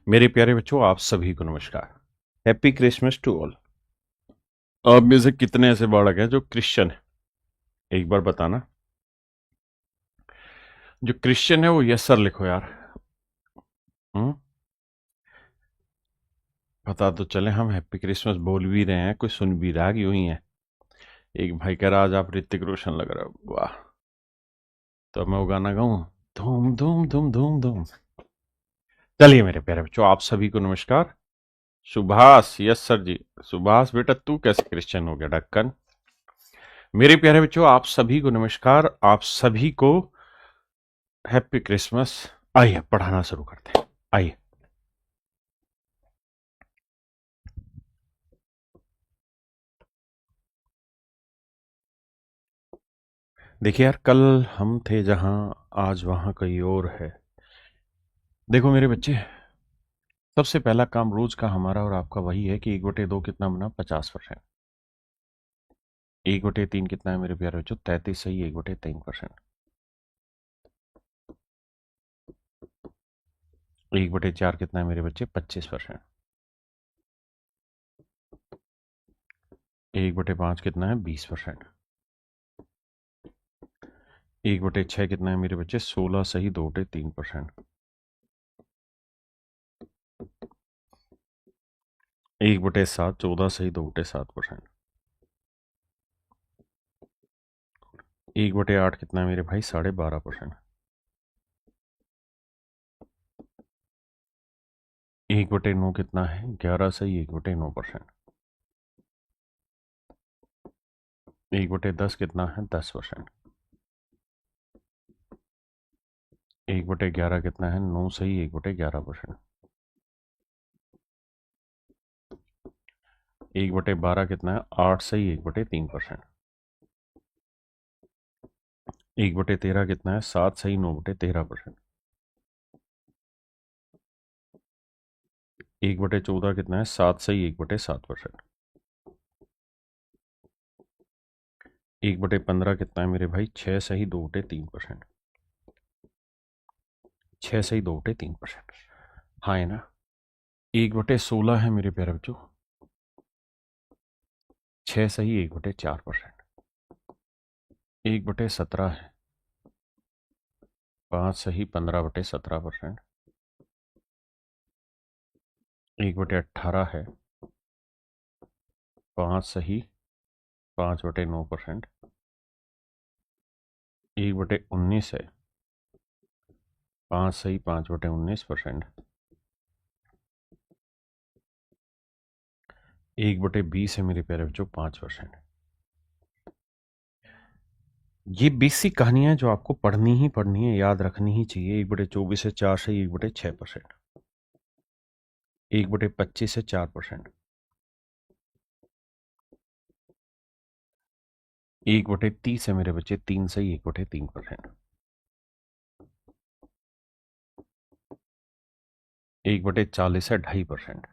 मेरे प्यारे बच्चों, आप सभी को नमस्कार। Happy Christmas to all. आप में से कितने ऐसे बालक हैं जो क्रिश्चियन है? एक बार बताना। जो क्रिश्चियन है वो यस सर लिखो यार। हम्म पता तो चले हम हैप्पी क्रिसमस बोल भी रहे हैं, कोई सुन भी रहा कि यूं ही है। एक भाई कह रहा आज आप ऋतिक रोशन लग रहे हो, वाह। तो मैं वो गाना गाऊं, धूम धूम धूम धूम धूम। चलिए मेरे प्यारे बच्चों, आप सभी को नमस्कार। सुभाष, यस सर जी। सुभाष बेटा, तू कैसे क्रिश्चियन हो गया ढक्कन? मेरे प्यारे बच्चों, आप सभी को नमस्कार, आप सभी को हैप्पी क्रिसमस। आइए पढ़ाना शुरू करते हैं, आइए। देखिए यार, कल हम थे जहां, आज वहां कहीं और है। देखो मेरे बच्चे, सबसे पहला काम रोज का हमारा और आपका वही है कि 1/2 कितना बना? 50%। 1/3 कितना है मेरे प्यारे बच्चों? 33 सही। 1/3%। 1/4 कितना है मेरे बच्चे? 25%। 1/5 कितना है? 20%। 1/6 कितना है मेरे बच्चे? 16 सही। 2/3%। 1/7 14 सही। 2/7%। 1/8 कितना है मेरे भाई? 12.5%। 1/9 कितना है? 11 सही। 1/9%। 1/10 कितना है? 10%। 1/11 कितना है? 9 सही। 1/11%। 1/12 कितना है? 8 सही। 1/3%। 1/13 कितना है? 7 सही। 9/13%। 1/14 कितना है? 7 सही। 1/7%। 1/15 कितना है मेरे भाई? 6 सही। 2/3%। 6 सही। 2/3%। हाँ है ना? 1/16 है मेरे प्यारे बच्चों। 6 सही। 1/4%। 1/17 है। 5 सही। 15/17%। 1/18 है। 5 सही। 5/9%। 1/19 है। 5 सही। 5/19%। 1/20 है मेरे प्यारे बच्चों। 5%। ये बेसिक कहानियां जो आपको पढ़नी ही पढ़नी है, याद रखनी ही चाहिए। 1/24 है। 4 सही। 1/6%। 1/25 है। 4%। 1/30 है मेरे बच्चे। 3 सही। 1/3%। 1/40 है। 2.5%।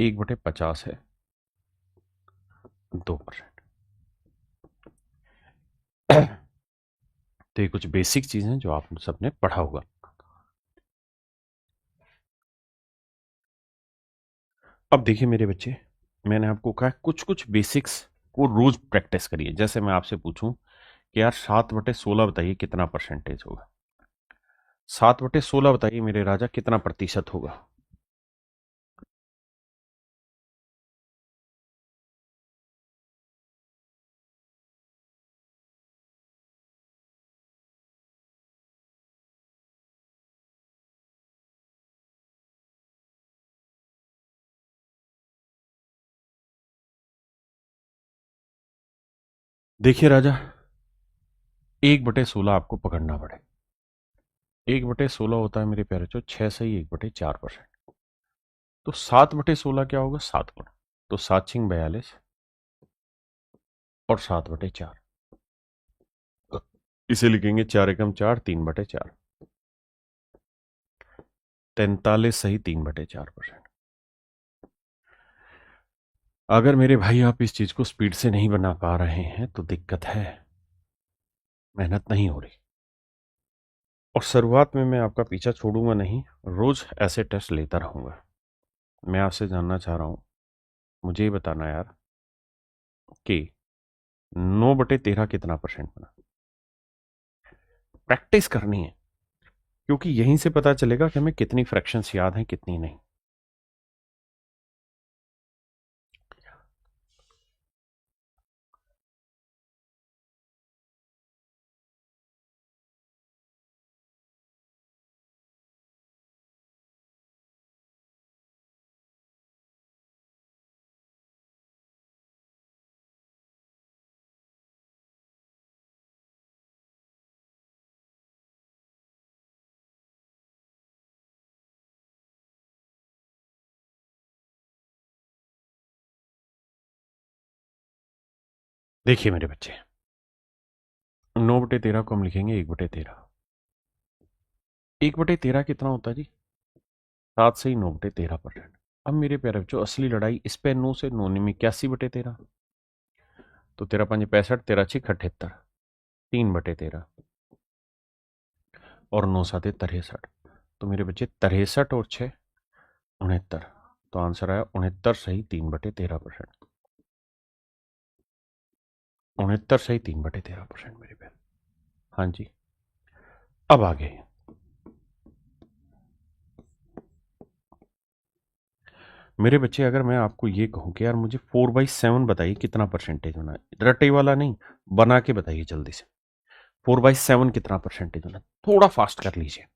1/50 है। 2%। तो ये कुछ बेसिक चीजें जो आप सबने पढ़ा होगा। अब देखिए मेरे बच्चे, मैंने आपको कहा कुछ कुछ बेसिक्स को रोज प्रैक्टिस करिए। जैसे मैं आपसे पूछूं कि यार 7/16 बताइए कितना परसेंटेज होगा? 7/16 बताइए मेरे राजा, कितना प्रतिशत होगा? देखिए राजा, 1/16 आपको पकड़ना पड़े। 1/16 होता है मेरे प्यारे, 6 सही। 1/4%। तो 7/16 क्या होगा? 7 गुना। तो 7×42 और 7/4। इसे लिखेंगे 4 × 4 3/4। 43 सही। 3/4%। अगर मेरे भाई आप इस चीज को स्पीड से नहीं बना पा रहे हैं तो दिक्कत है, मेहनत नहीं हो रही। और शुरुआत में मैं आपका पीछा छोड़ूंगा नहीं, रोज ऐसे टेस्ट लेता रहूंगा। मैं आपसे जानना चाह रहा हूँ, मुझे ही बताना यार कि 9/13 कितना परसेंट बना। प्रैक्टिस करनी है, क्योंकि यहीं से पता चलेगा कि हमें कितनी फ्रैक्शंस याद हैं कितनी नहीं। देखिए मेरे बच्चे, 9/13 को हम लिखेंगे 1/13। 1/13 कितना होता है जी? 7 से ही 9/13%। अब मेरे प्यारे बच्चों, असली लड़ाई इस पे 9 से 9 में 81/13। तो 13×5 65, 13×6 78, 3/13 और 9×7 63। तो मेरे बच्चे 63 और 6 69। तो आंसर आया 69 सही 3/13%। 69 सही 3/13% मेरे प्यारे। हाँ जी, अब आगे मेरे बच्चे, अगर मैं आपको ये कहूं कि यार मुझे 4/7 बताइए कितना परसेंटेज होना है, रटे वाला नहीं, बना के बताइए जल्दी से। 4/7 कितना परसेंटेज होना, थोड़ा फास्ट कर लीजिए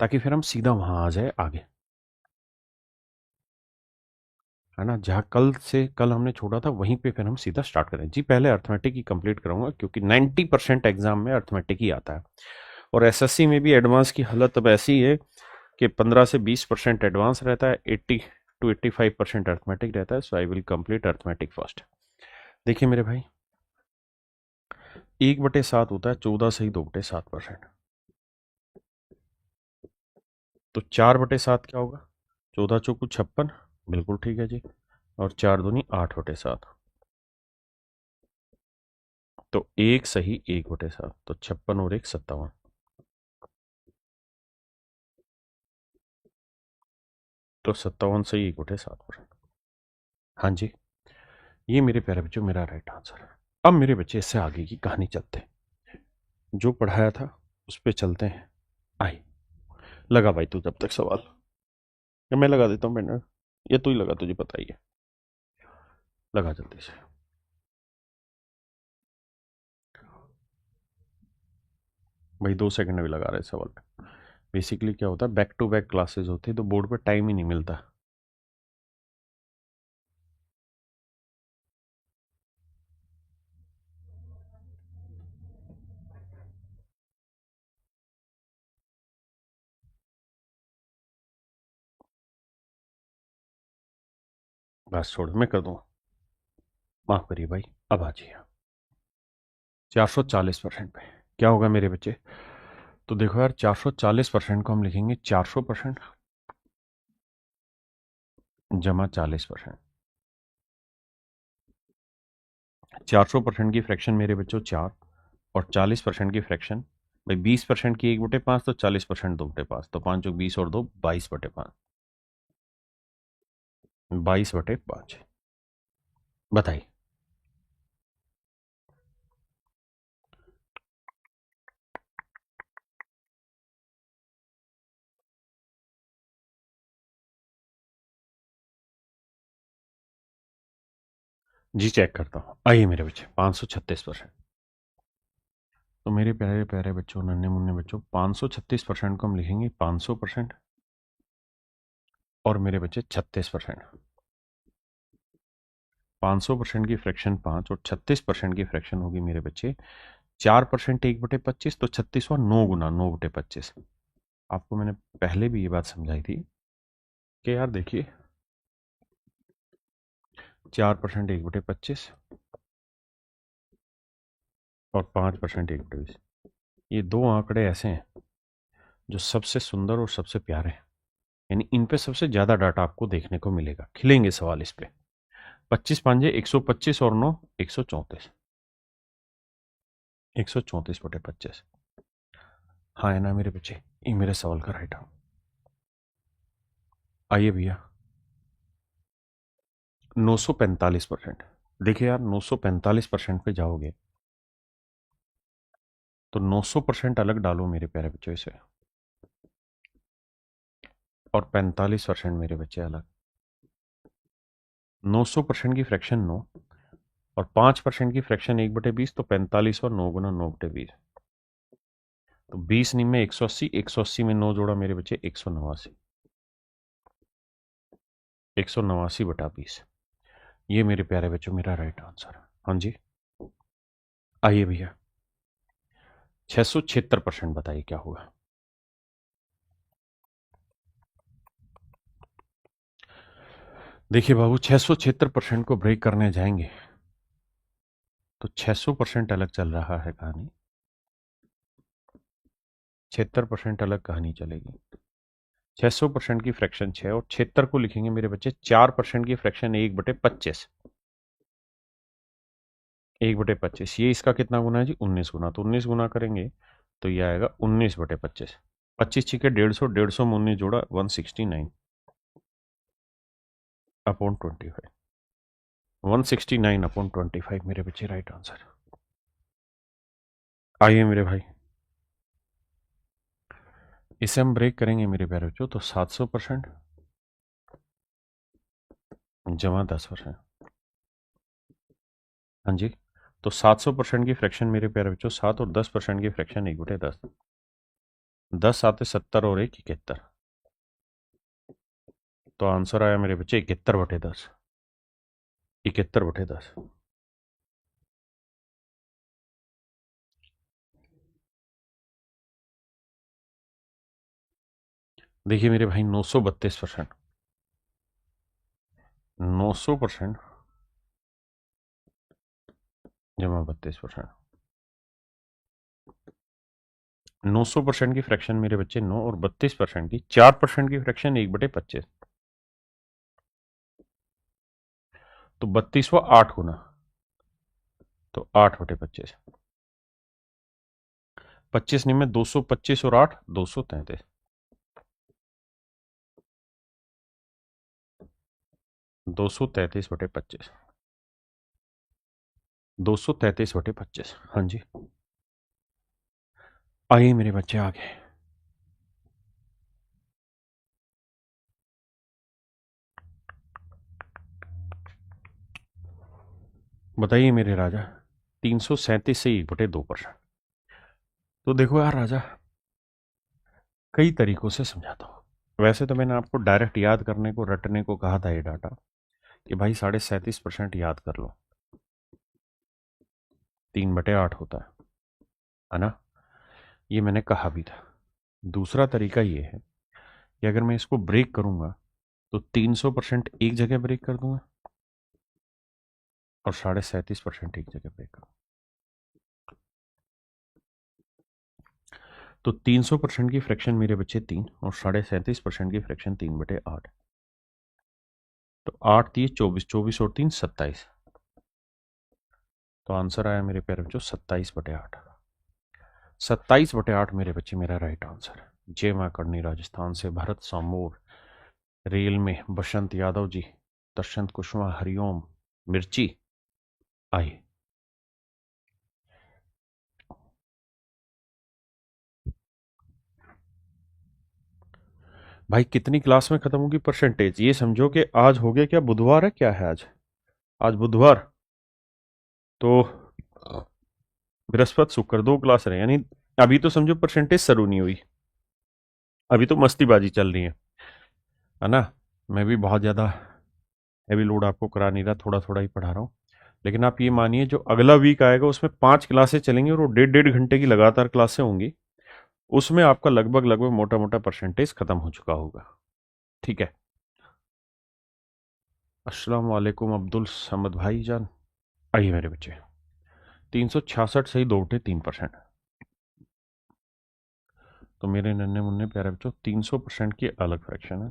ताकि फिर हम सीधा वहां आ जाए आगे, है ना। जहां कल हमने छोड़ा था वहीं पे फिर हम सीधा स्टार्ट करें। जी पहले अर्थमेटिक ही कंप्लीट करूंगा, क्योंकि 90% एग्जाम में अर्थमेटिक ही आता है। और एसएससी में भी एडवांस की हालत अब ऐसी है कि 15 से 20% एडवांस रहता है, 80 to 85% अर्थमेटिक रहता है। So I will complete arithmetic first. देखिए मेरे भाई, 1/7 होता है 14 से ही 2/7%। तो 4/7 क्या होगा? 14×4 = 56, बिल्कुल ठीक है जी। और 4×2 = 8/7। तो एक सही 1/7, तो 56 और 1 57। तो 57 सही 1/7%। हाँ जी, ये मेरे प्यारे बच्चों मेरा राइट आंसर है। अब मेरे बच्चे इससे आगे की कहानी चलते हैं, जो पढ़ाया था उस पर चलते हैं। आई, लगा भाई तू जब तक सवाल, या मैं लगा देता हूँ बेटा, ये तू ही लगा, तुझे पता ही है। लगा जल्दी से भाई, 2 सेकंड भी लगा रहे सवाल पे। बेसिकली क्या होता है, बैक टू बैक क्लासेस होती है तो बोर्ड पे टाइम ही नहीं मिलता। बस छोड़, मैं कर दूँ, माफ करिए भाई। अब आ जाइए 440% पे। क्या होगा मेरे बच्चे? तो देखो यार, 440% को हम लिखेंगे 400% जमा 40%। 400% की फ्रैक्शन मेरे बच्चों 4, और 40% की फ्रैक्शन, भाई 20% की 1/5, तो 40% 2/5, तो 5×20 और 2 22/5। 22/5 बताइए। जी चेक करता हूँ, आइए मेरे बच्चे, 536%। तो मेरे प्यारे प्यारे बच्चों, नन्हे मुन्ने बच्चों, 536% को हम लिखेंगे 500%, और मेरे बच्चे 36%। 500% की फ्रैक्शन 5 और 36% की फ्रैक्शन होगी मेरे बच्चे 4%। 1/25, तो 36 9 गुना 9/25। आपको मैंने पहले भी ये बात समझाई थी कि यार देखिए, 4% 1/25 और 5% 1/20, ये दो आंकड़े ऐसे हैं जो सबसे सुंदर और सबसे प्यारे हैं। यानी इन पे सबसे ज्यादा डाटा आपको देखने को मिलेगा, खिलेंगे सवाल इस पे। 25×5 125 और 9 134। 134/25। हाँ है ना मेरे बच्चे, ये मेरे सवाल का राइट आंसर। आइए भैया, 945%। देखिए यार, 945% पे जाओगे तो 900% अलग डालो मेरे प्यारे बच्चों इसे, और 45% मेरे बच्चे अलग। 900% की फ्रैक्शन 9, और 5% की फ्रैक्शन 1/20, तो 45 और 9 गुना 9/20, तो 20 निम में 180, 180 में 9 जोड़ा मेरे बच्चे 189, 189/20। ये मेरे प्यारे बच्चों मेरा राइट आंसर। हाँ जी, आइए भैया, 676%। बताइए क्या होगा। देखिए बाबू, 676% को ब्रेक करने जाएंगे तो 600% अलग चल रहा है कहानी, 76% अलग कहानी चलेगी। 600% की फ्रैक्शन 6, और 76 को लिखेंगे मेरे बच्चे 4% की फ्रैक्शन 1/25, 1/25। ये इसका कितना गुना है जी? 19 गुना। तो 19 गुना करेंगे तो ये आएगा 19/25। 25 छिके 150, 150 में 19 जोड़ा 169/25, 169/25 मेरे बच्चे राइट आंसर। आइए मेरे भाई, इसे हम ब्रेक करेंगे मेरे प्यारे बच्चों, तो 700% जमा 10%। हाँ जी, तो 700% की फ्रैक्शन मेरे प्यारे बच्चों 7, और 10% की फ्रैक्शन 1/10। 10 आते 70 और 1 71, तो आंसर आया मेरे बच्चे 71/10, 71/10। देखिए मेरे भाई, 932%, 900% जमा 32%। 900% की फ्रैक्शन मेरे बच्चे 9, और 32% की 4% की फ्रैक्शन 1/25, तो 32 व 8 गुना, तो 8/25। 25 में 225 और 8 233, 233/25, 233/25। हाँ जी, आइए मेरे बच्चे आगे। बताइए मेरे राजा, 337 से 1/2%। तो देखो यार राजा, कई तरीकों से समझाता हूं। वैसे तो मैंने आपको डायरेक्ट याद करने को, रटने को कहा था ये डाटा, कि भाई 37.5% याद कर लो, 3/8 होता है ना। ये मैंने कहा भी था। दूसरा तरीका ये है कि अगर मैं इसको ब्रेक करूंगा तो 300% एक जगह ब्रेक कर दूंगा, और 37.5% एक जगह ब्रेक करूंगा। तो 300% की फ्रैक्शन मेरे बच्चे 3, और 37.5% की फ्रैक्शन 3/8, तो 8 3 24, 24 और 3 27, तो आंसर आया मेरे प्यारे बच्चों 27/8। 27/8 मेरे बच्चे मेरा राइट आंसर है। जय मां करनी, राजस्थान से भरत सामोर, रेल में बसंत यादव जी, दर्शंत कुशवाहा, हरिओम मिर्ची। आइए, भाई कितनी क्लास में खत्म होगी परसेंटेज? ये समझो कि आज हो गया, क्या बुधवार है, क्या है आज? आज बुधवार, तो बृहस्पति शुक्र 2 क्लास रहे, यानी अभी तो समझो परसेंटेज शुरू नहीं हुई, अभी तो मस्तीबाजी चल रही है ना। मैं भी बहुत ज़्यादा हैवी लोड आपको करा नहीं रहा, थोड़ा थोड़ा ही पढ़ा रहा हूँ। लेकिन आप ये मानिए, जो अगला वीक आएगा उसमें 5 क्लासें चलेंगी, और वो 1.5 घंटे की लगातार क्लासें होंगी। उसमें आपका लगभग लगभग मोटा मोटा परसेंटेज खत्म हो चुका होगा। ठीक है। अस्सलाम वालेकुम अब्दुल समद भाई जान। आइए मेरे बच्चे, 366 सही 2/3%। तो मेरे नन्हे मुन्ने प्यारे बच्चों, 300% की अलग फ्रैक्शन है,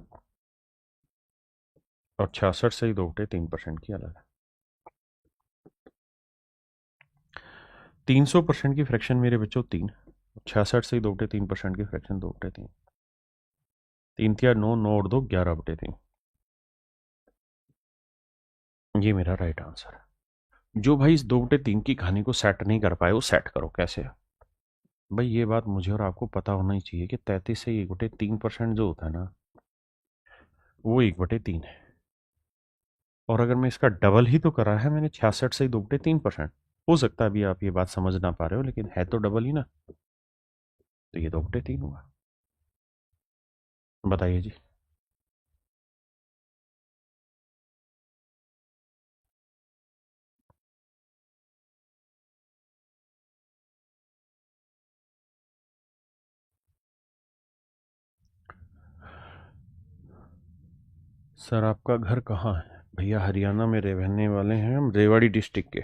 और 66 सही 2/3% की अलग है। 300% की फ्रैक्शन मेरे बच्चों 3, 66 से ही 2/3% की फ्रैक्शन 2/3, 3 तिया 9, 9 और 2 11/3। ये मेरा राइट आंसर है। जो भाई इस 2/3 की कहानी को सेट नहीं कर पाए वो सेट करो कैसे। भाई ये बात मुझे और आपको पता होना ही चाहिए कि 33 से 1/3% जो होता है ना वो 1/3 है। और अगर मैं इसका डबल ही तो करा है मैंने 66 से 2/3%। हो सकता है अभी आप ये बात समझ ना पा रहे हो लेकिन है तो डबल ही ना, तो ये 2/3 हुआ। बताइए जी। सर आपका घर कहाँ है? भैया हरियाणा में रहने वाले हैं हम, रेवाड़ी डिस्ट्रिक्ट के।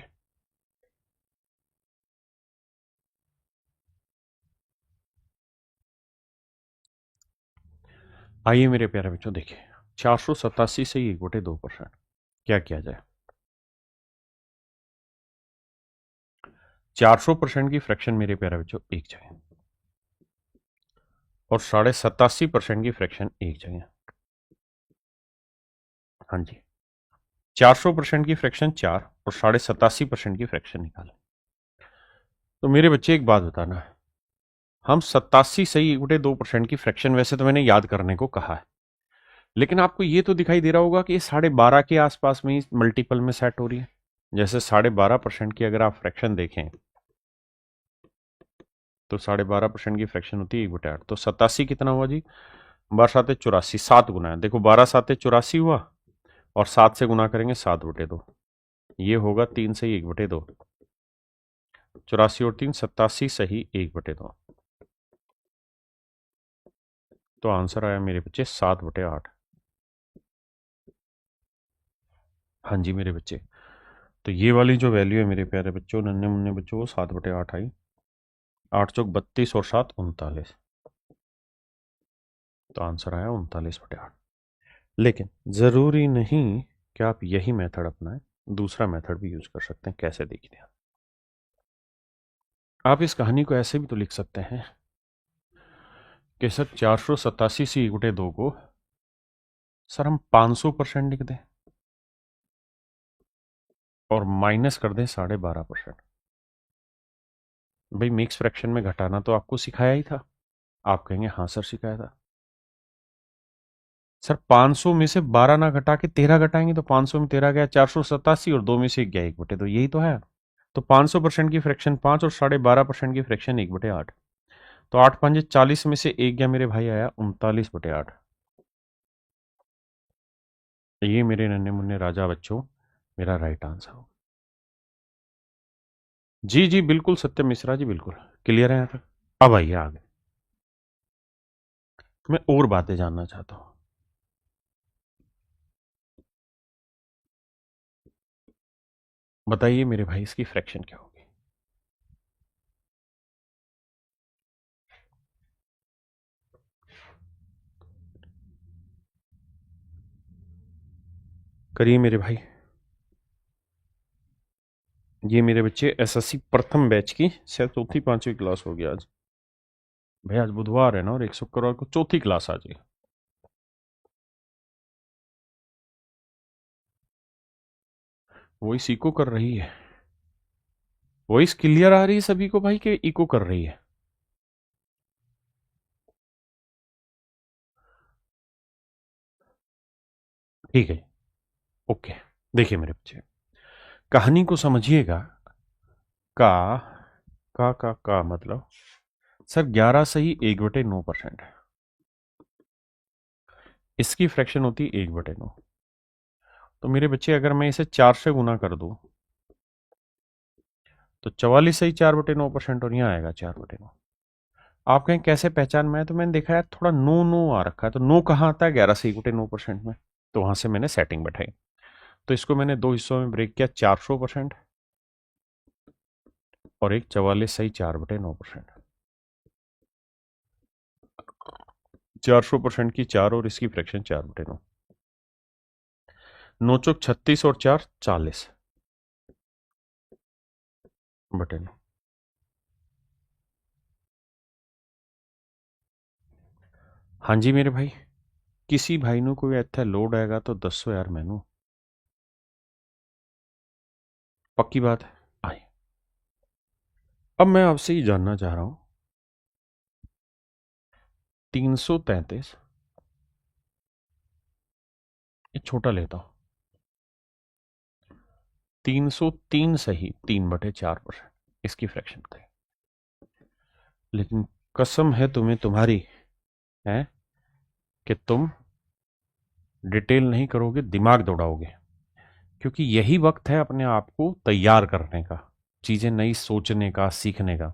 आइए मेरे प्यारे बच्चों देखिए, 487 से ही 1/2%। क्या किया जाए? 400% की फ्रैक्शन मेरे प्यारे बच्चों एक जगह, और 87.5% की फ्रैक्शन एक जगह। हाँ जी, 400% की फ्रैक्शन 4 और 87.5% की फ्रैक्शन निकालें। तो मेरे बच्चे एक बात बताना, हम 87 सही 1/2% की फ्रैक्शन वैसे तो मैंने याद करने को कहा है, लेकिन आपको ये तो दिखाई दे रहा होगा कि 12.5 के आसपास में ही मल्टीपल में सेट हो रही है। जैसे 12.5% की अगर आप फ्रैक्शन देखें तो 12.5% की फ्रैक्शन होती है 1/8, तो 87 कितना हुआ जी? 12×7 = 84, 7 गुना है। देखो 12×7 = 84 हुआ, और 7 से गुना करेंगे 7/2, ये होगा 3 सही 1/2, 84 और 3 87 सही 1/2। तो आंसर आया मेरे बच्चे 7/8। हाँ जी मेरे बच्चे, तो ये वाली जो वैल्यू है मेरे प्यारे बच्चों, नन्हे मुन्ने बच्चों, वो 7/8 आई। 8 चौक 32 और 7 39, तो आंसर आया 39/8। लेकिन ज़रूरी नहीं कि आप यही मेथड अपनाएं, दूसरा मेथड भी यूज कर सकते हैं। कैसे देखते हैं? आप इस कहानी को ऐसे भी तो लिख सकते हैं कि सर 487 से 1/2 को सर हम 500% लिख दें और माइनस कर दें 12.5%। भाई मिक्स फ्रैक्शन में घटाना तो आपको सिखाया ही था। आप कहेंगे हाँ सर सिखाया था। सर 500 में से 12 ना घटा के 13 घटाएंगे तो 500 में 13 गया 487, और 2 में से 1 गया 1/2, तो यही तो है। तो 500% की फ्रैक्शन 5 और 12.5% की फ्रैक्शन 1/8, तो 8 5 40 में से 1 गया मेरे भाई, आया 39/8। ये मेरे नन्हे मुन्ने राजा बच्चों मेरा राइट आंसर हो। जी जी बिल्कुल सत्यम मिश्रा जी, बिल्कुल क्लियर है यहाँ तक। अब आइए आगे, मैं और बातें जानना चाहता हूँ। बताइए मेरे भाई इसकी फ्रैक्शन क्या होगी? करिए मेरे भाई। ये मेरे बच्चे एसएससी प्रथम बैच की शायद 4th 5वीं क्लास होगी आज। भाई आज बुधवार है ना, और 1 शुक्रवार को 4थी क्लास आ जाए। वॉइस इको कर रही है? वॉइस क्लियर आ रही है सभी को भाई, कि इको कर रही है? ठीक है, ओके। देखिए मेरे बच्चे, कहानी को समझिएगा। का का मतलब सर 11 सही 1/9%। इसकी फ्रैक्शन होती है 1/9। तो मेरे बच्चे अगर मैं इसे 4 से गुना कर दूं तो 44 सही 4/9%, और यहाँ आएगा 4/9। आप कहें कैसे पहचान में है? तो मैंने देखा यार थोड़ा नो नो आ रखा है, तो नो कहाँ आता है? 11 से 1/9% में। तो वहां से मैंने सेटिंग बैठाई। तो इसको मैंने दो हिस्सों में ब्रेक किया, 400% और एक 44 सही 4/9%। 400% की 4 और इसकी फ्रैक्शन 4/9, 9 चौक 36 और 4 40/9। हाँ जी मेरे भाई, किसी भाई ਨੂੰ कोई ਇੱਥੇ ਲੋਡ ਆਏਗਾ तो दसो यार मैनू, पक्की बात है। आए, अब मैं आपसे ये जानना चाह रहा हूँ, 333, ये छोटा लेता हूँ, 303 सही 3/4%, इसकी फ्रैक्शन बताइए। लेकिन कसम है तुम्हें तुम्हारी, है कि तुम डिटेल नहीं करोगे, दिमाग दौड़ाओगे, क्योंकि यही वक्त है अपने आप को तैयार करने का, चीजें नई सोचने का, सीखने का।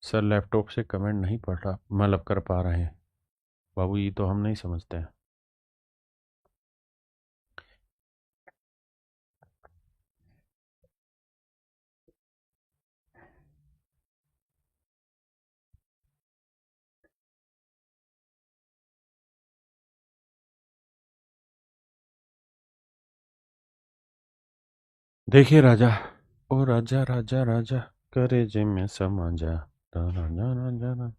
सर लैपटॉप से कमेंट नहीं पढ़ रहा, मतलब कर पा रहे हैं बाबू, ये तो हम नहीं समझते हैं। देखिए राजा, ओ राजा राजा राजा, करे जे में समा जा, राजा राजा राजा।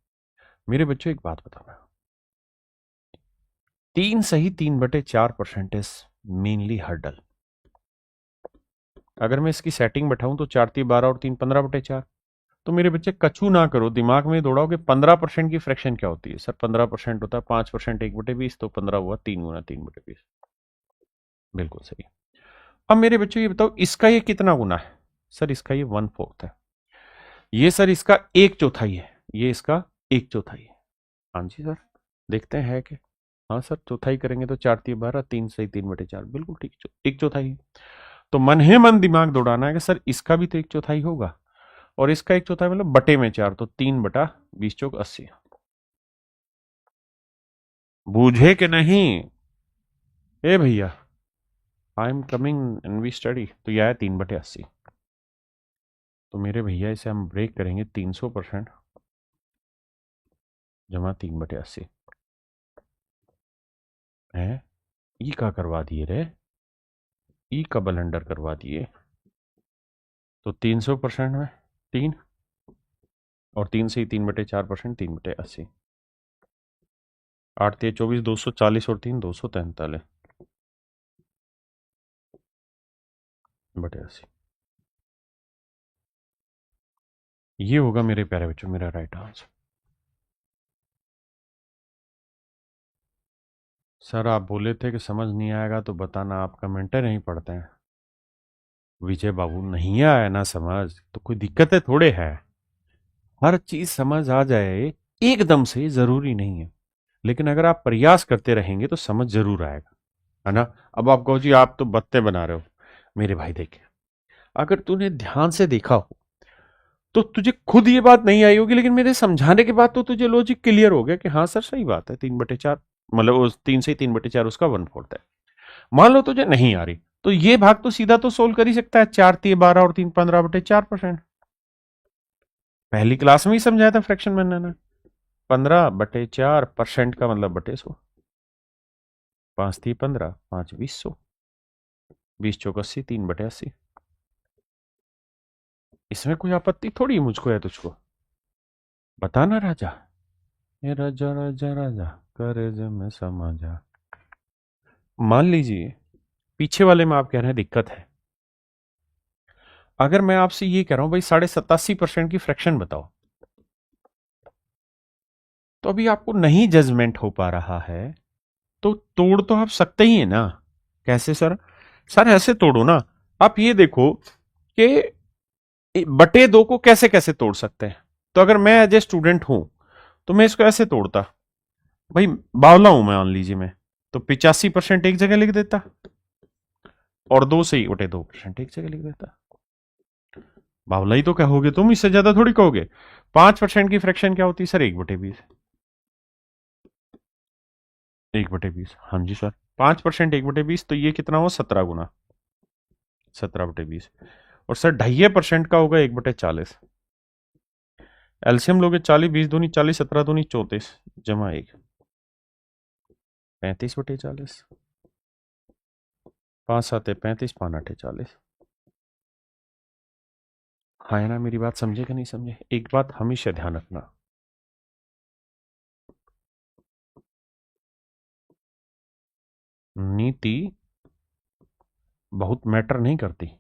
मेरे बच्चों एक बात बताना, 3 सही 3/4% इज मेनली हर्डल। अगर मैं इसकी सेटिंग बैठाऊं तो 4×3 = 12 और 3 15/4। तो मेरे बच्चे कछू ना करो, दिमाग में दौड़ाओ कि 15% की फ्रैक्शन क्या होती है। सर 15% होता है 5% 1/20, तो 15 हुआ 3 × 3/20। बिल्कुल सही। अब मेरे बच्चों ये बताओ, इसका ये कितना गुना है? सर इसका ये 1/4 है। ये सर इसका 1/4 है, ये इसका 1/4 है। हाँ जी सर, देखते हैं है कि, हाँ सर चौथाई करेंगे तो 4×3 = 12, 3 सही 3/4, बिल्कुल ठीक, 1/4। तो मन ही मन दिमाग दौड़ाना है कि सर इसका भी तो 1/4 होगा, और इसका 1/4 मतलब बटे में 4, तो 3/20 = 80। बूझे कि नहीं? ए भैया, I am coming and we study, तो यह है 3/80। तो मेरे भैया इसे हम ब्रेक करेंगे, 300% जमा 3/80 है। ई का करवा दिए रे, ई का बलंडर करवा दिए। तो 300% में 3, और 3 से ही 3/4%, 3/80। 8×3 = 24, 240 और 3 243 बटे 80। ये होगा मेरे प्यारे बच्चों मेरा राइट आंसर। सर आप बोले थे कि समझ नहीं आएगा तो बताना, आप कमेंटें नहीं पढ़ते हैं। विजय बाबू, नहीं आया ना समझ तो कोई दिक्कत है थोड़े है, हर चीज समझ आ जाए एकदम से जरूरी नहीं है, लेकिन अगर आप प्रयास करते रहेंगे तो समझ जरूर आएगा, है ना। अब आप कहो जी आप तो बत्ते बना रहे हो, मेरे भाई देखे, अगर तूने ध्यान से देखा हो तो तुझे खुद ये बात नहीं आई होगी, लेकिन मेरे समझाने के बाद तो तुझे लॉजिक क्लियर हो गया कि हाँ सर सही बात है, 3/4, मतलब उस 3 से ही 3/4 उसका 1/4 है। मान लो तुझे नहीं आ रही, तो ये भाग तो सीधा तो सोल्व कर ही सकता है, 4×3 = 12 और 3 15/4%। पहली क्लास में ही समझाया था फ्रैक्शन मैंने ना, 15/4% का मतलब बटे 100, 5×3 = 15, 5×20 = 100, 20×4 = 80, 3/80। इसमें कोई आपत्ति थोड़ी है मुझको या तुझको, बताना राजा। ये राजा राजा राजा, करे जे में समा जा। मान लीजिए पीछे वाले में आप कह रहे हैं दिक्कत है, अगर मैं आपसे ये कह रहा हूं भाई 87% की फ्रैक्शन बताओ, तो अभी आपको नहीं जजमेंट हो पा रहा है, तो तोड़ तो आप सकते ही है ना। कैसे सर? सर ऐसे तोड़ो ना, आप ये देखो कि बटे 2 को कैसे कैसे तोड़ सकते हैं। तो अगर मैं एज ए स्टूडेंट हूं तो मैं इसको ऐसे तोड़ता, भाई बावला हूं मैं, मान लीजिए मैं, तो 85% एक जगह लिख देता, और 2 से ही 2% एक जगह लिख देता। बावला ही तो कहोगे तुम, इससे ज्यादा थोड़ी कहोगे। 5% की फ्रैक्शन क्या होती है सर? 1/20, 1/20, हाँ जी सर, 5% 1/20, तो ये कितना हुआ? 17 गुना, 17/20। और सर 2.5% का होगा 1/40। एलसीएम लोगे, 40 20 दूनी 40, 17 दूनी 34, जमा 1, 35/40। 5 7 35, 5 8 40, हाँ है ना, मेरी बात समझे कि नहीं समझे? एक बात हमेशा ध्यान रखना, नीति बहुत मैटर नहीं करती।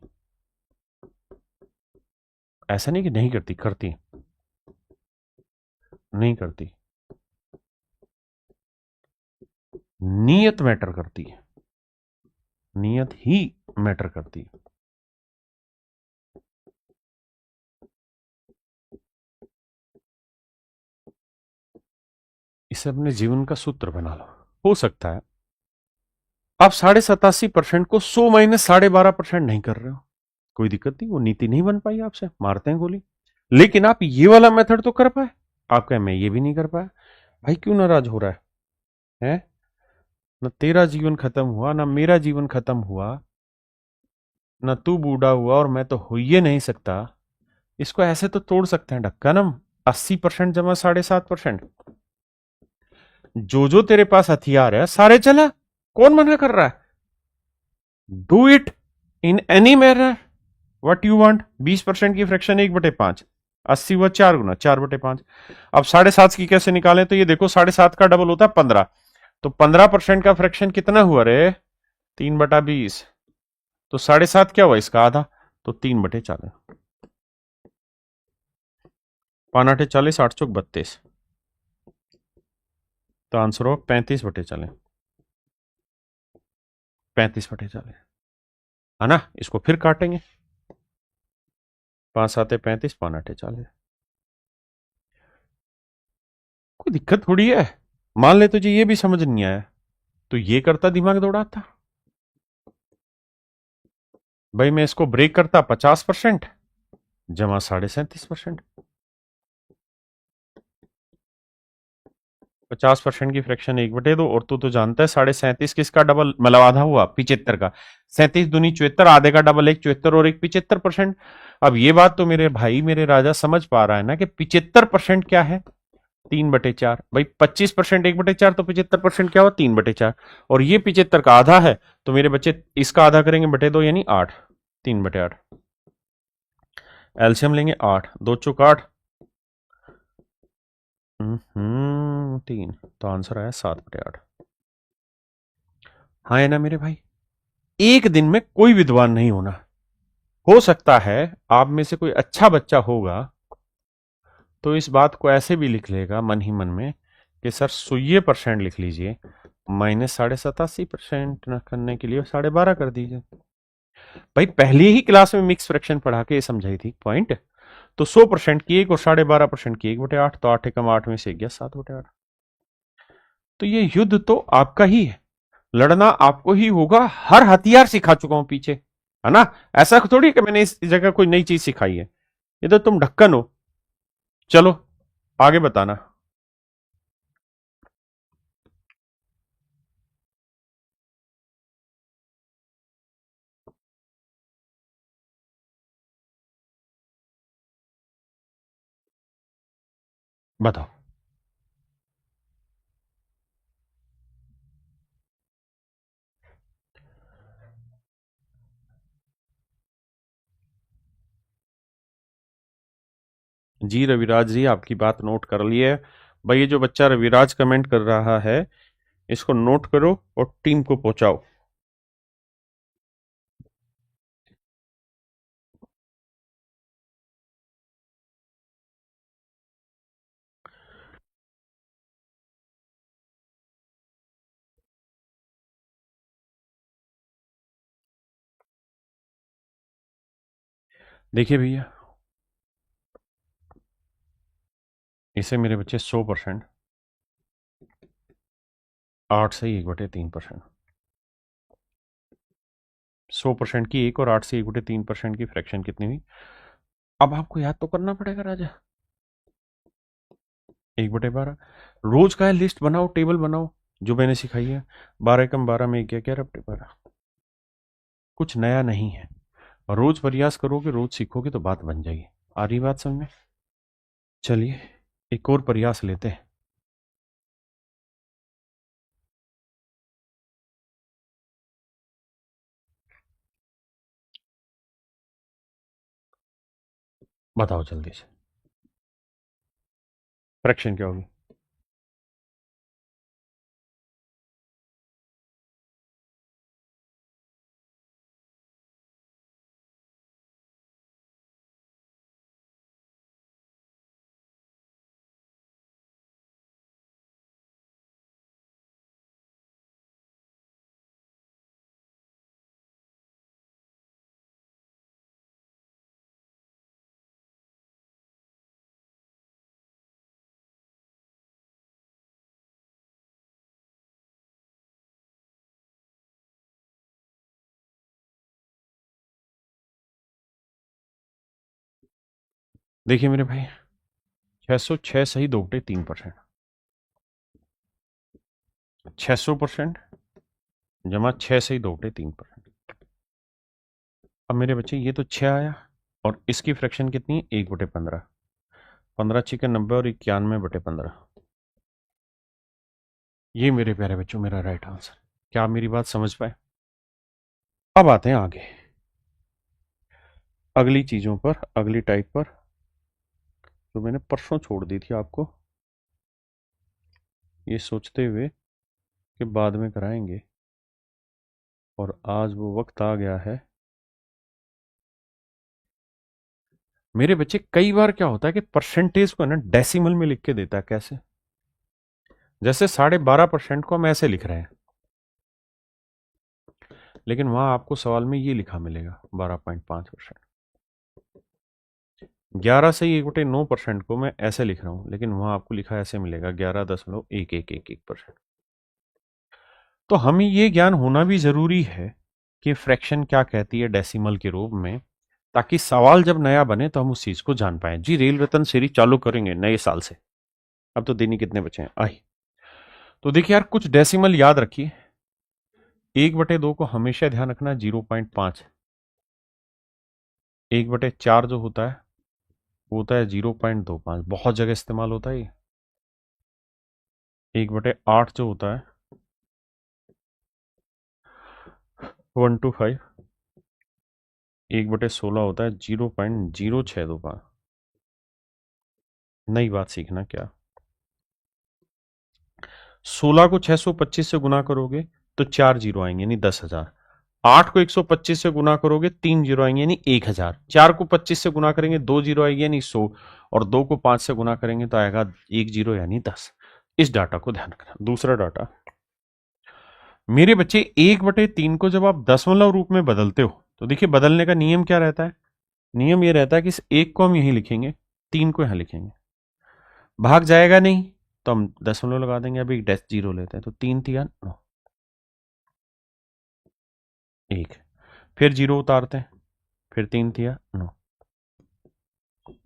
ऐसा नहीं कि नहीं करती, करती, नहीं करती। नीयत मैटर करती है, नीयत ही मैटर करती है। इसे अपने जीवन का सूत्र बना लो। हो सकता है आप 87% को 100 माइनस 12.5% नहीं कर रहे हो, कोई दिक्कत नहीं, वो नीति नहीं बन पाई आपसे, मारते हैं गोली। लेकिन आप ये वाला मेथड तो कर पाए, आप कहें मैं ये भी नहीं कर पाया। भाई क्यों नाराज हो रहा है? न तेरा जीवन खत्म हुआ, ना मेरा जीवन खत्म हुआ, न तू बूढ़ा हुआ और मैं तो हो ही नहीं सकता। इसको ऐसे तो तोड़ सकते हैं ढक्कन हम। 80% जमा 7.5%, जो जो तेरे पास हथियार है सारे चला, कौन मना कर रहा है? Do it in any manner what you want. 20% की फ्रैक्शन 1/5, 80 हुआ 4 गुना, 4/5। अब 7.5 की कैसे निकालें? तो ये देखो 7.5 का डबल होता है 15, तो 15% का फ्रैक्शन कितना हुआ रे? 3/20। तो 7.5 क्या हुआ इसका आधा, तो 3/40। 5×8 = 40, 8×4 = 32, तो आंसर हो 35/40, 35/40 है ना। इसको फिर काटेंगे, 5×7 = 35, 5×8 = 40। कोई दिक्कत थोड़ी है। मान ले तुझे ये भी समझ नहीं आया, तो ये करता, दिमाग दौड़ाता। भाई मैं इसको ब्रेक करता 50% जमा 37.5%। 50% की फ्रैक्शन 1/2, और तू तो जानता है 37.5 किसका डबल, मतलब आधा हुआ 75 का। 37×2 = 74, आधे का डबल 1 74 और 1 75%। अब ये बात तो मेरे भाई, मेरे राजा समझ पा रहा है ना कि 75% क्या है? 3/4। भाई 25% 1/4, तो 75% क्या हुआ? 3/4। और ये 75 का आधा है, तो मेरे बच्चे इसका आधा करेंगे बटे 2, यानी 8। 3/8। एल्शियम लेंगे 8, 2 × 8, 3, तो आंसर आया 7/8। हाँ है ना मेरे भाई। एक दिन में कोई विद्वान नहीं होना। हो सकता है आप में से कोई अच्छा बच्चा होगा तो इस बात को ऐसे भी लिख लेगा मन ही मन में कि सर 100% लिख लीजिए, -87.5% न करने के लिए 12.5 कर दीजिए। भाई पहले ही क्लास में मिक्स फ्रैक्शन पढ़ा के समझाई थी पॉइंट। तो 100% की 1 और 12.5% की 1/8, तो 8 एकम 8 में से गया 7/8। तो ये युद्ध तो आपका ही है, लड़ना आपको ही होगा। हर हथियार सिखा चुका हूं पीछे, है ना। ऐसा थोड़ी कि मैंने इस जगह कोई नई चीज सिखाई है, ये तो तुम ढक्कन हो। चलो आगे बताना। बताओ। जी रविराज जी, आपकी बात नोट कर ली है। भाई ये जो बच्चा रविराज कमेंट कर रहा है, इसको नोट करो और टीम को पहुंचाओ। देखिए भैया, इसे मेरे बच्चे 100%, 8 से 1/3%। 100% की 1 और 8 से 1/3% की फ्रैक्शन कितनी हुई? अब आपको याद तो करना पड़ेगा राजा। 1/12। रोज का है, लिस्ट बनाओ, टेबल बनाओ जो मैंने सिखाई है। 12 एकम 12 में 11/12। कुछ नया नहीं है, रोज प्रयास करोगे, रोज सीखोगे तो बात बन जाएगी। आ रही बात समझ में? चलिए एक और प्रयास लेते हैं। बताओ जल्दी से, फ्रैक्शन क्या होगी? देखिए मेरे भाई, 606 सही 2/3%, 600% जमा 6 सही 2/3%। अब मेरे बच्चे ये तो 6 आया, और इसकी फ्रैक्शन कितनी है? 1/15। 15 × 90 और 91/15। ये मेरे प्यारे बच्चों मेरा राइट आंसर। क्या आप मेरी बात समझ पाए? अब आते हैं आगे अगली चीजों पर, अगली टाइप पर, जो मैंने परसों छोड़ दी थी आपको, ये सोचते हुए कि बाद में कराएंगे, और आज वो वक्त आ गया है। मेरे बच्चे कई बार क्या होता है कि परसेंटेज को ना डेसिमल में लिख के देता है। कैसे? जैसे 12.5% को हम ऐसे लिख रहे हैं, लेकिन वहां आपको सवाल में ये लिखा मिलेगा 12.5%। 11 से 1/9% को मैं ऐसे लिख रहा हूं, लेकिन वहां आपको लिखा ऐसे मिलेगा 11.1111%। तो हमें ये ज्ञान होना भी जरूरी है कि फ्रैक्शन क्या कहती है डेसिमल के रूप में, ताकि सवाल जब नया बने तो हम उस चीज को जान पाए। जी, रेल रतन सीरीज चालू करेंगे नए साल से। अब तो दिन ही कितने बचे हैं आई। तो देखिए यार, कुछ डेसिमल याद रखिए। 1/2 को हमेशा ध्यान रखना 0.5। 1/4 जो होता है वो होता है 0.25, बहुत जगह इस्तेमाल होता है ये। 1/8 जो होता है 1/5। 1/16 होता है 0.0625। नई बात सीखना क्या, 16 को 625 से गुना करोगे तो 4 जीरो आएंगे यानी 10,000। 8 को 125 से गुना करोगे 3 जीरो आएंगे यानी 1,000। 4 को 25 से गुना करेंगे 2 जीरो आएगी यानी 100। और 2 को 5 से गुना करेंगे तो आएगा 1 जीरो यानी 10। इस डाटा को ध्यान रखना। दूसरा डाटा, मेरे बच्चे 1/3 को जब आप दशमलव रूप में बदलते हो तो देखिए बदलने का नियम क्या रहता है। नियम ये रहता है कि इस 1 को हम यहीं लिखेंगे, 3 को यहां लिखेंगे। भाग जाएगा नहीं तो हम दशमलव लगा देंगे। अभी डेस जीरो लेते हैं तो 3 तिया 9, 1। फिर जीरो उतारते हैं, फिर 3 तिया 9,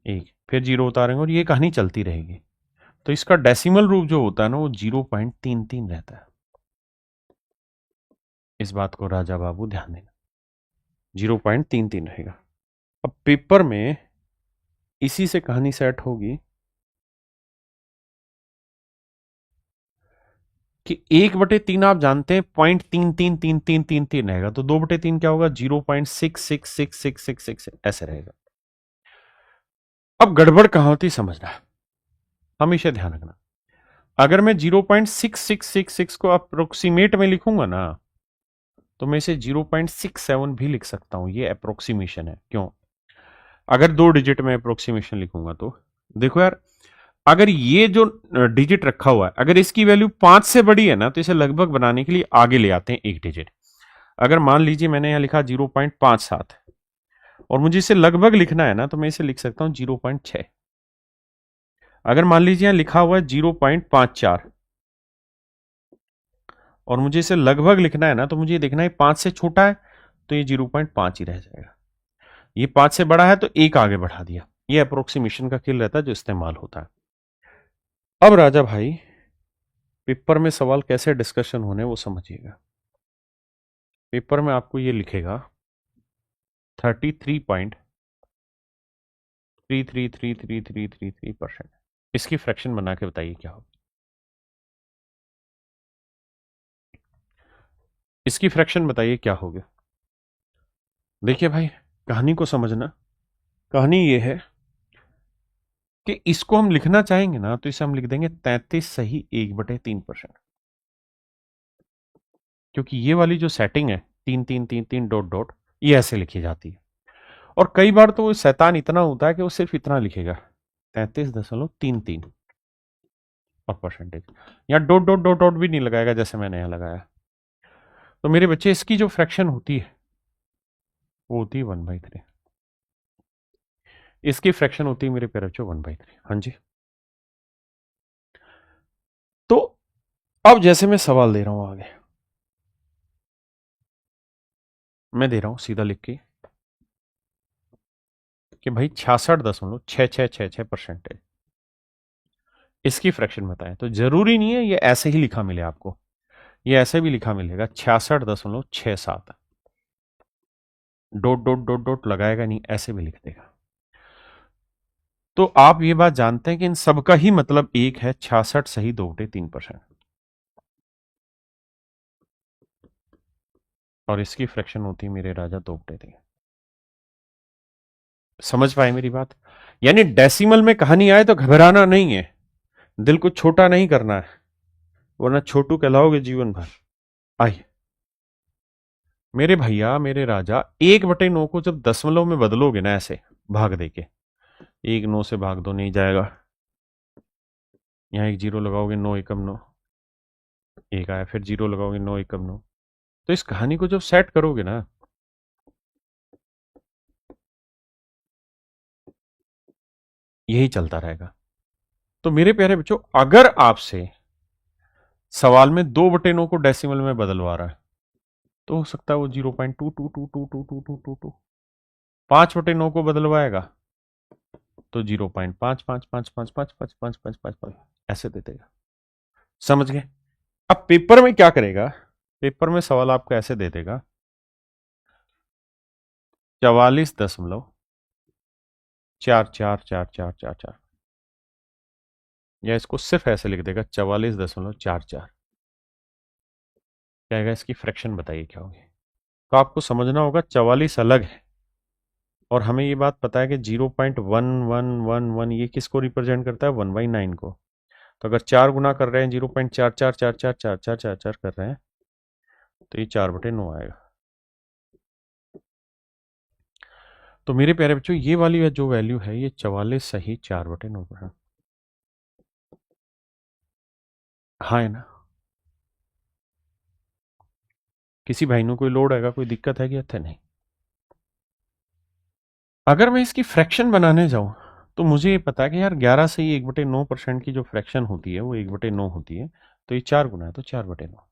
1। फिर जीरो उतारेंगे और ये कहानी चलती रहेगी। तो इसका डेसिमल रूप जो होता है ना वो 0.33 रहता है। इस बात को राजा बाबू ध्यान देना, 0.33 रहेगा। अब पेपर में इसी से कहानी सेट होगी कि 1/3 आप जानते हैं 0.333333 रहेगा, तो 2/3 क्या होगा 0.666666 ऐसे रहेगा। अब गड़बड़ कहां होती समझना, हमेशा ध्यान रखना। अगर मैं 0.6666 को अप्रोक्सीमेट में लिखूंगा ना तो मैं इसे 0.67 भी लिख सकता हूं। ये अप्रोक्सीमेशन है। क्यों? अगर 2 डिजिट में अप्रोक्सीमेशन लिखूंगा तो देखो यार, अगर ये जो डिजिट रखा हुआ है अगर इसकी वैल्यू 5 से बड़ी है ना तो इसे लगभग बनाने के लिए आगे ले आते हैं 1 डिजिट। अगर मान लीजिए मैंने यहां लिखा 0.57 और मुझे इसे लगभग लिखना है ना तो मैं इसे लिख सकता हूं 0.6। अगर मान लीजिए यहां लिखा हुआ है 0.54 और मुझे इसे लगभग लिखना है ना तो मुझे देखना है 5 से छोटा है तो ये 0.5 ही रह जाएगा। ये 5 से बड़ा है तो एक आगे बढ़ा दिया। ये अप्रोक्सीमेशन का खेल रहता है जो इस्तेमाल होता है। अब राजा भाई, पेपर में सवाल कैसे डिस्कशन होने वो समझिएगा। पेपर में आपको ये लिखेगा 33.333333%। इसकी फ्रैक्शन बना के बताइए क्या होगा। इसकी फ्रैक्शन बताइए क्या होगा। देखिए भाई, कहानी को समझना। कहानी ये है कि इसको हम लिखना चाहेंगे ना तो इसे हम लिख देंगे 33 सही 1/3%, क्योंकि ये वाली जो सेटिंग है 3 3 3 3 डॉट डॉट, ये ऐसे लिखी जाती है। और कई बार तो वो शैतान इतना होता है कि वो सिर्फ इतना लिखेगा 33.33 और परसेंटेज, यहाँ डॉट डॉट डॉट डॉट भी नहीं लगाएगा जैसे मैंने यहाँ लगाया। तो मेरे बच्चे इसकी जो फ्रैक्शन होती है वो होती है 1/3, इसकी फ्रैक्शन होती है मेरे प्यारे बच्चों 1/3। हाँ जी। तो अब जैसे मैं सवाल दे रहा हूं आगे, मैं दे रहा हूं सीधा लिख के कि भाई 66.6666% इसकी फ्रैक्शन बताएं। तो जरूरी नहीं है ये ऐसे ही लिखा मिले आपको, ये ऐसे भी लिखा मिलेगा 66.67, डॉट डॉट डॉट डॉट लगाएगा नहीं, ऐसे भी लिख देगा। तो आप ये बात जानते हैं कि इन सबका ही मतलब एक है, 66 सही 2/3%, और इसकी फ्रैक्शन होती है मेरे राजा 2/3। समझ पाए मेरी बात? यानी डेसिमल में कहानी आए तो घबराना नहीं है, दिल को छोटा नहीं करना है, वरना छोटू कहलाओगे जीवन भर। आइए मेरे भैया मेरे राजा, 1/9 को जब दशमलव में बदलोगे ना ऐसे भाग दे के, 1 9 से भाग दो नहीं जाएगा, यहाँ एक जीरो लगाओगे 9 एकम 9, एक आया, फिर जीरो लगाओगे 9 एकम 9। तो इस कहानी को जब सेट करोगे ना, यही चलता रहेगा। तो मेरे प्यारे बच्चों, अगर आपसे सवाल में 2/9 को डेसिमल में बदलवा रहा है तो हो सकता है वो 0.22222222, 5/9 को बदलवाएगा तो 0.5555555555 ऐसे दे देगा। समझ गए? अब पेपर में क्या करेगा, पेपर में सवाल आपको ऐसे दे देगा 44.444444, या इसको सिर्फ ऐसे लिख देगा 44.44। क्या इसकी फ्रैक्शन बताइए क्या होगी। तो आपको समझना होगा 44 अलग है, और हमें ये बात पता है कि 0.1111 ये किसको रिप्रेजेंट करता है, 1/9 को। तो अगर 4 गुना कर रहे हैं 0.44444444 कर रहे हैं तो ये 4/9 आएगा। तो मेरे प्यारे बच्चों, ये वाली जो वैल्यू है ये 44 सही 4/9 पर है। हाँ है ना? किसी भाई ने कोई लोड आएगा, कोई दिक्कत है कि अच्छा नहीं? अगर मैं इसकी फ्रैक्शन बनाने जाऊं तो मुझे ये पता है कि यार 11 से ही 1/9% की जो फ्रैक्शन होती है वो 1/9 होती है, तो ये 4 गुना है तो 4/9।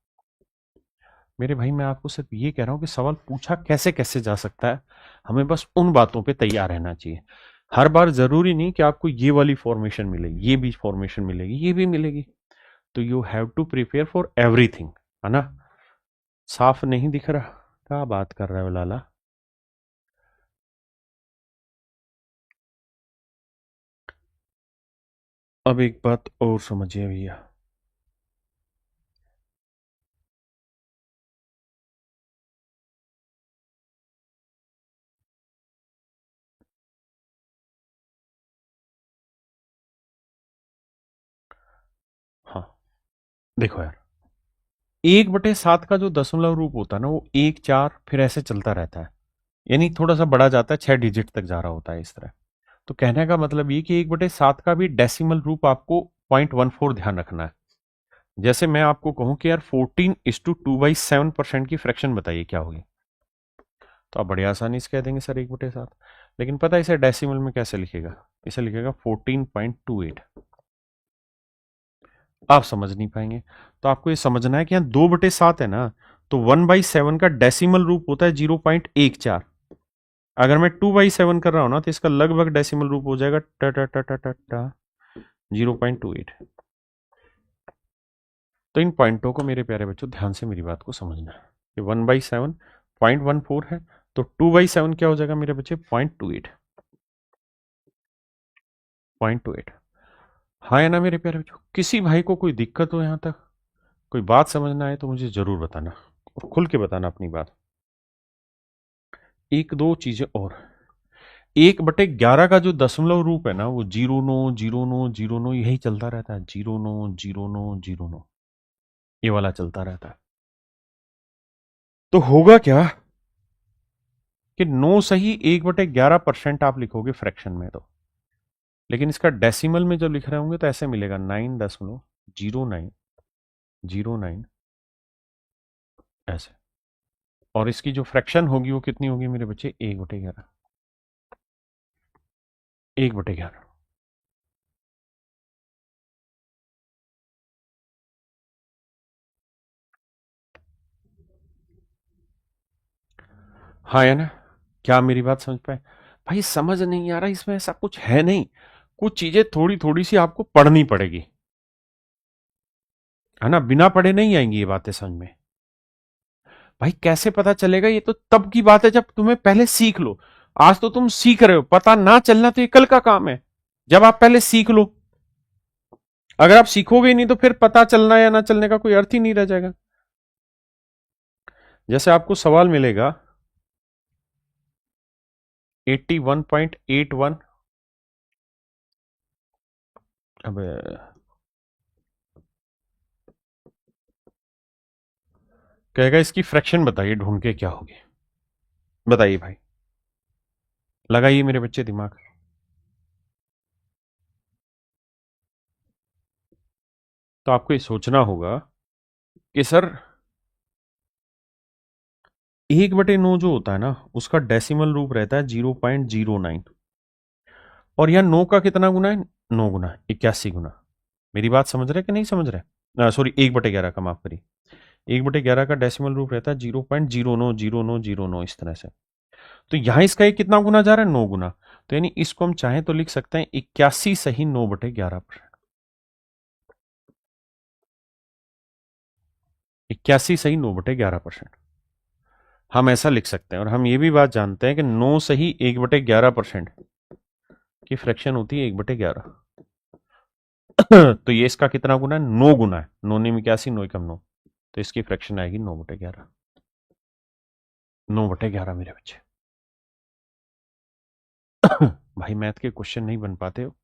मेरे भाई मैं आपको सिर्फ ये कह रहा हूं कि सवाल पूछा कैसे कैसे जा सकता है, हमें बस उन बातों पे तैयार रहना चाहिए। हर बार जरूरी नहीं कि आपको ये वाली फॉर्मेशन मिलेगी, ये भी फॉर्मेशन मिलेगी, ये भी मिलेगी। तो you have to prepare for everything, है ना? साफ नहीं दिख रहा? क्या बात कर रहे हो लाला? अब एक बात और समझिए भैया, हाँ देखो यार, 1/7 का जो दशमलव रूप होता है ना वो 1 4 फिर ऐसे चलता रहता है, यानी थोड़ा सा बढ़ा जाता है, 6 डिजिट तक जा रहा होता है इस तरह। तो कहने का मतलब ये कि 1/7 का भी डेसिमल रूप आपको 0.14 ध्यान रखना है। जैसे मैं आपको कहूं कि यार 14:2/7% की फ्रैक्शन बताइए क्या होगी, तो आप बड़ी आसानी से कह देंगे सर 1/7। लेकिन पता है इसे डेसिमल में कैसे लिखेगा? इसे लिखेगा 14.28। आप समझ नहीं पाएंगे। तो आपको ये समझना है कि यहाँ 2/7 है ना, तो 1/7 का डेसिमल रूप होता है 0.14। अगर मैं 2/7 कर रहा हूं ना तो इसका लगभग डेसिमल रूप हो जाएगा 0.28। तो इन पॉइंटों को मेरे प्यारे बच्चों ध्यान से मेरी बात को समझना है कि 1/7 0.14 है, तो 2/7 क्या हो जाएगा मेरे बच्चे? 0.28। 0.28। हाँ है ना मेरे प्यारे बच्चों? किसी भाई को कोई दिक्कत हो यहाँ तक, कोई बात समझना है तो मुझे जरूर बताना, और खुल के बताना अपनी बात। एक दो चीजें और, 1/11 का जो दशमलव रूप है ना, वो 0 9 0 9 0 9 यही चलता रहता है, 0 9 0 9 0 9, ये वाला चलता रहता है। तो होगा क्या कि 9 सही 1/11% आप लिखोगे फ्रैक्शन में, तो लेकिन इसका डेसिमल में जब लिख रहे होंगे तो ऐसे मिलेगा 9.0909 ऐसे। और इसकी जो फ्रैक्शन होगी वो कितनी होगी मेरे बच्चे? 1/11, 1/11। हाँ है ना? क्या मेरी बात समझ पाए भाई? समझ नहीं आ रहा, इसमें ऐसा कुछ है नहीं, कुछ चीजें थोड़ी थोड़ी सी आपको पढ़नी पड़ेगी, है ना? बिना पढ़े नहीं आएंगी ये बातें समझ में। भाई कैसे पता चलेगा? ये तो तब की बात है जब तुम्हें पहले सीख लो। आज तो तुम सीख रहे हो, पता ना चलना तो ये कल का काम है, जब आप पहले सीख लो। अगर आप सीखोगे ही नहीं तो फिर पता चलना या ना चलने का कोई अर्थ ही नहीं रह जाएगा। जैसे आपको सवाल मिलेगा 81.81, अब कहेगा इसकी फ्रैक्शन बताइए, ढूंढ के क्या होगी? बताइए भाई, लगाइए मेरे बच्चे दिमाग। तो आपको ये सोचना होगा कि सर 1/9 जो होता है ना, उसका डेसिमल रूप रहता है 0.09, और यह 9 का कितना गुना है? 9 गुना, 81 गुना। मेरी बात समझ रहे कि नहीं समझ रहे? सॉरी, 1/11 का, माफ करिए। 1/11 का डेसिमल रूप रहता है 0.090909, इस तरह से। तो यहां इसका एक कितना गुना जा रहा है? 9 गुना। तो यानी इसको हम चाहें तो लिख सकते हैं 81 सही 9/11%। 81 सही 9/11%, हम ऐसा लिख सकते हैं। और हम ये भी बात जानते हैं कि 9 सही 1/11% की फ्रैक्शन होती है 1/11। तो ये इसका कितना गुना है? 9 गुना है। 9 ने 81, 9 कम 9, तो इसकी फ्रैक्शन आएगी 9/11। 9/11 मेरे बच्चे। भाई मैथ के क्वेश्चन नहीं बन पाते हो,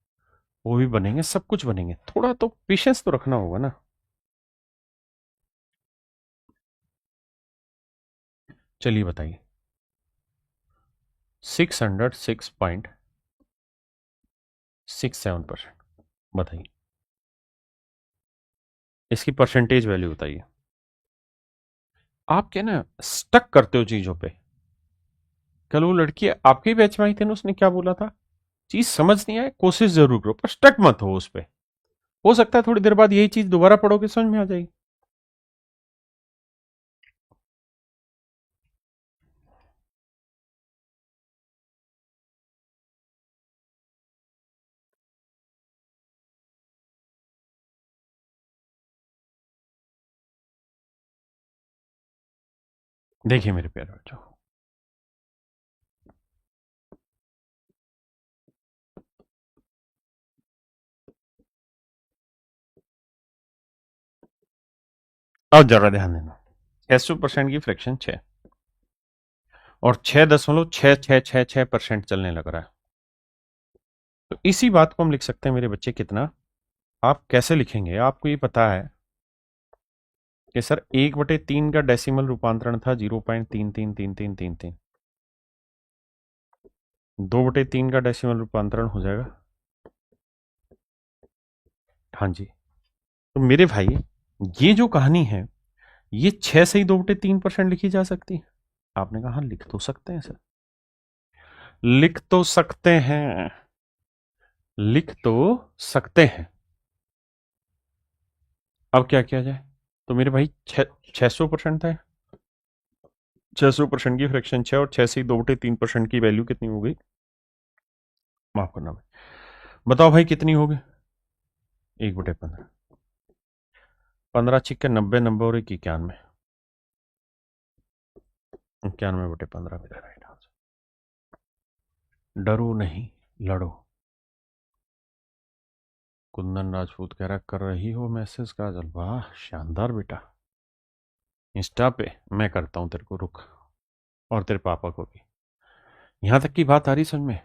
वो भी बनेंगे, सब कुछ बनेंगे, थोड़ा तो पेशेंस तो रखना होगा ना। चलिए बताइए, 606.67%, बताइए इसकी परसेंटेज वैल्यू बताइए। आप क्या ना स्टक करते हो चीजों पे। कल वो लड़की आपके बैच में आई थी ना, उसने क्या बोला था? चीज समझ नहीं आए कोशिश जरूर करो, पर स्टक मत हो उस पे। हो सकता है थोड़ी देर बाद यही चीज दोबारा पढ़ोगे समझ में आ जाएगी। देखिए मेरे प्यारे बच्चों, अब जरा ध्यान देना। 600% की फ्रैक्शन 6, और 6.6666% चलने लग रहा है। तो इसी बात को हम लिख सकते हैं मेरे बच्चे, कितना? आप कैसे लिखेंगे? आपको ये पता है कि सर 1/3 का डेसिमल रूपांतरण था 0.333333। 2/3 का डेसिमल रूपांतरण हो जाएगा, हाँ जी। तो मेरे भाई, ये जो कहानी है, ये 6 से ही 2/3% लिखी जा सकती है। आपने कहा हाँ, लिख तो सकते हैं सर, लिख तो सकते हैं, लिख तो सकते हैं। अब क्या किया जाए? तो मेरे भाई 600% है, 600% की फ्रैक्शन 6, और 6 से 2/3% की वैल्यू कितनी हो गई? माफ करना भाई, बताओ भाई कितनी होगी? 1/15। 15 × 90, 90 और 91, 91/15 मेरा राइट आंसर। डरो नहीं, लड़ो। कुंदन राजपूत कह रहा, कर रही हो मैसेज काजल? वाह शानदार बेटा। इंस्टा पे मैं करता हूं तेरे को, रुक, और तेरे पापा को भी। यहां तक की बात आ रही समझ में?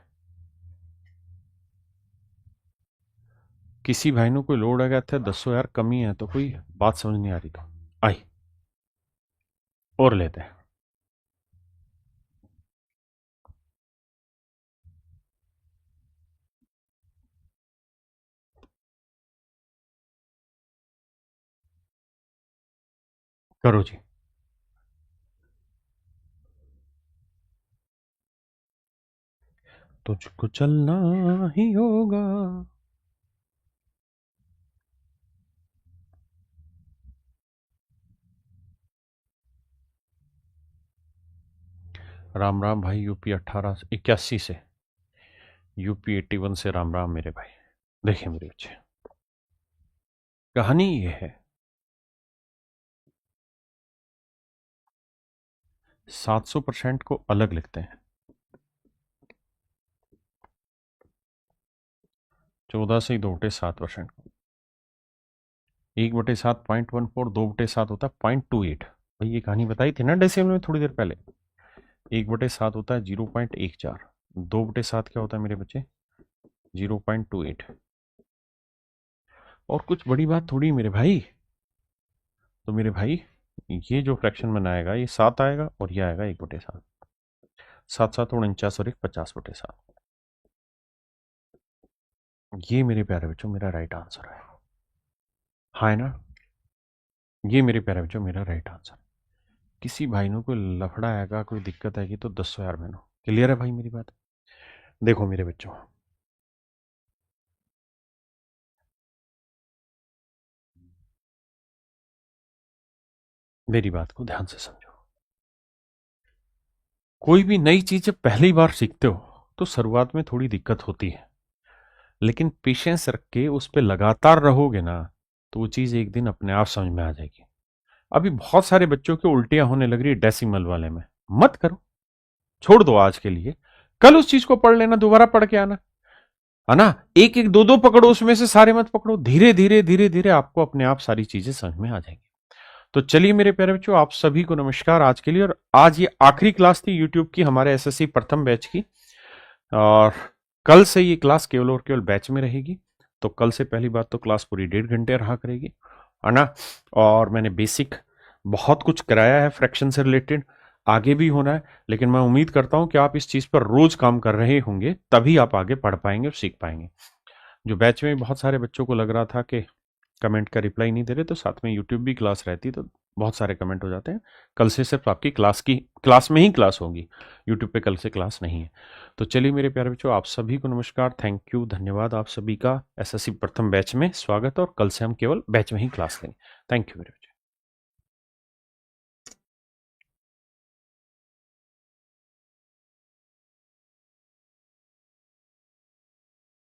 किसी भाई ने कोई लोड आ गया था 10 यार कमी है तो कोई बात समझ नहीं आ रही तो आई और लेते हैं। करो जी। तुझको चलना ही होगा। राम राम भाई, यूपी 1881 से, यूपी 81 से राम राम मेरे भाई। देखिए मेरे बच्चे, कहानी ये है, 700% को अलग लिखते हैं। 14 से ही 2/7%। 1/7 0.14, 2/7 होता है 0.28। भाई ये कहानी बताई थी ना डेसिमल में थोड़ी देर पहले। 1/7 होता है 0.14, 2/7 क्या होता है मेरे बच्चे, 0.28। और कुछ बड़ी बात थोड़ी मेरे भाई। तो मेरे भाई, ये जो फ्रैक्शन बनाएगा ये 7 आएगा और ये आएगा 1/7। 7 7 49 और 1 50/7। ये मेरे प्यारे बच्चों मेरा राइट आंसर है। हाँ है ना, ये मेरे प्यारे बच्चों मेरा राइट आंसर। किसी भाई ने कोई लफड़ा आएगा, कोई दिक्कत आएगी तो 10 यार मैनो। क्लियर है भाई मेरी बात। देखो मेरे बच्चों, मेरी बात को ध्यान से समझो। कोई भी नई चीज जब पहली बार सीखते हो तो शुरुआत में थोड़ी दिक्कत होती है, लेकिन पेशेंस रख के उस पर लगातार रहोगे ना तो वो चीज एक दिन अपने आप समझ में आ जाएगी। अभी बहुत सारे बच्चों की उल्टियां होने लग रही है डेसिमल वाले में। मत करो, छोड़ दो आज के लिए। कल उस चीज को पढ़ लेना, दोबारा पढ़ के आना, है ना। एक एक दो दो पकड़ो, उसमें से सारे मत पकड़ो। धीरे धीरे धीरे धीरे आपको अपने आप सारी चीजें समझ में आ जाएंगी। तो चलिए मेरे प्यारे बच्चों, आप सभी को नमस्कार आज के लिए। और आज ये आखिरी क्लास थी यूट्यूब की हमारे एसएससी प्रथम बैच की, और कल से ये क्लास केवल और केवल बैच में रहेगी। तो कल से पहली बात तो क्लास पूरी 1.5 घंटे रहा करेगी, है ना। और मैंने बेसिक बहुत कुछ कराया है फ्रैक्शन से रिलेटेड, आगे भी होना है। लेकिन मैं उम्मीद करता हूं कि आप इस चीज पर रोज काम कर रहे होंगे, तभी आप आगे पढ़ पाएंगे और सीख पाएंगे। जो बैच में बहुत सारे बच्चों को लग रहा था कि कमेंट का रिप्लाई नहीं दे रहे, तो साथ में यूट्यूब भी क्लास रहती तो बहुत सारे कमेंट हो जाते हैं। कल से सिर्फ आपकी क्लास में ही क्लास होगी, यूट्यूब पे कल से क्लास नहीं है। तो चलिए मेरे प्यारे बच्चों, आप सभी को नमस्कार, थैंक यू, धन्यवाद आप सभी का। एसएससी प्रथम बैच में स्वागत, और कल से हम केवल बैच में ही क्लास लेंगे। थैंक यू मेरे बच्चों।